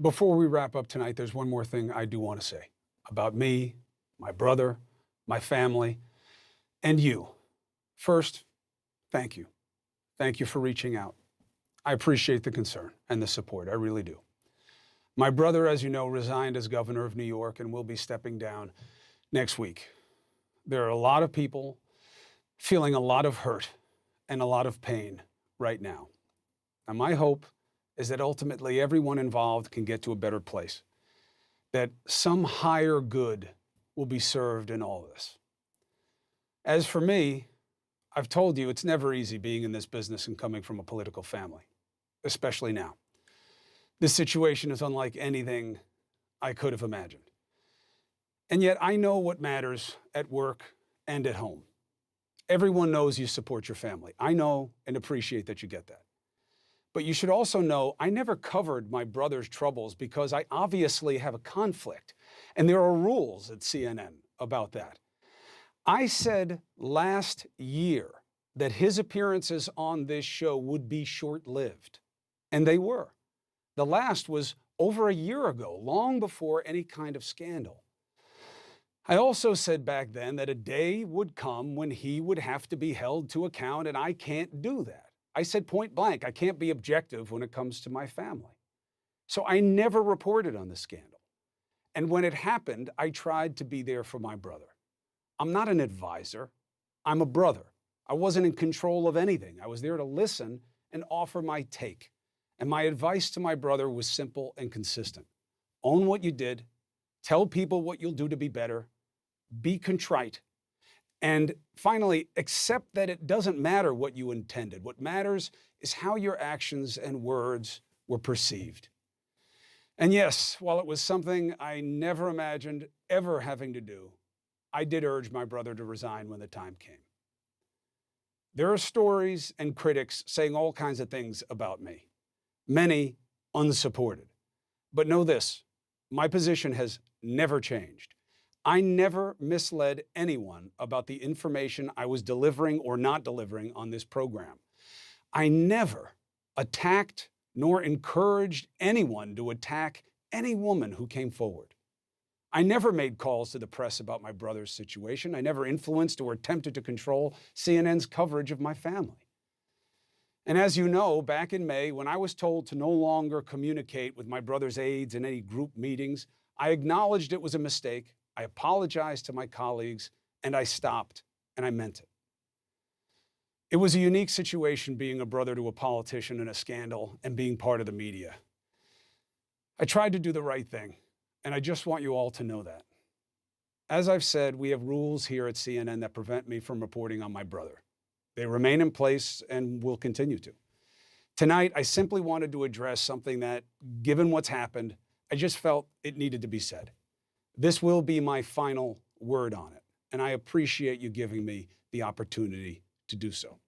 Before we wrap up tonight, there's one more thing I do want to say about me, my brother, my family, and you. First, thank you. Thank you for reaching out. I appreciate the concern and the support. I really do. My brother, as you know, resigned as governor of New York and will be stepping down next week. There are a lot of people feeling a lot of hurt and a lot of pain right now. And my hope is that ultimately everyone involved can get to a better place, that some higher good will be served in all this. As for me, I've told you it's never easy being in this business and coming from a political family, especially now. This situation is unlike anything I could have imagined. And yet I know what matters at work and at home. Everyone knows you support your family. I know and appreciate that you get that. But you should also know I never covered my brother's troubles because I obviously have a conflict. And there are rules at CNN about that. I said last year that his appearances on this show would be short-lived. And they were. The last was over a year ago, long before any kind of scandal. I also said back then that a day would come when he would have to be held to account, and I can't do that. I said point blank, I can't be objective when it comes to my family. So I never reported on the scandal. And when it happened, I tried to be there for my brother. I'm not an advisor. I'm a brother. I wasn't in control of anything. I was there to listen and offer my take. And my advice to my brother was simple and consistent. Own what you did. Tell people what you'll do to be better. Be contrite. And finally, accept that it doesn't matter what you intended. What matters is how your actions and words were perceived. And yes, while it was something I never imagined ever having to do, I did urge my brother to resign when the time came. There are stories and critics saying all kinds of things about me, many unsupported. But know this, my position has never changed. I never misled anyone about the information I was delivering or not delivering on this program. I never attacked nor encouraged anyone to attack any woman who came forward. I never made calls to the press about my brother's situation. I never influenced or attempted to control CNN's coverage of my family. And as you know, back in May, when I was told to no longer communicate with my brother's aides in any group meetings, I acknowledged it was a mistake. I apologized to my colleagues, and I stopped, and I meant it. It was a unique situation being a brother to a politician in a scandal and being part of the media. I tried to do the right thing, and I just want you all to know that. As I've said, we have rules here at CNN that prevent me from reporting on my brother. They remain in place and will continue to. Tonight, I simply wanted to address something that, given what's happened, I just felt it needed to be said. This will be my final word on it, and I appreciate you giving me the opportunity to do so.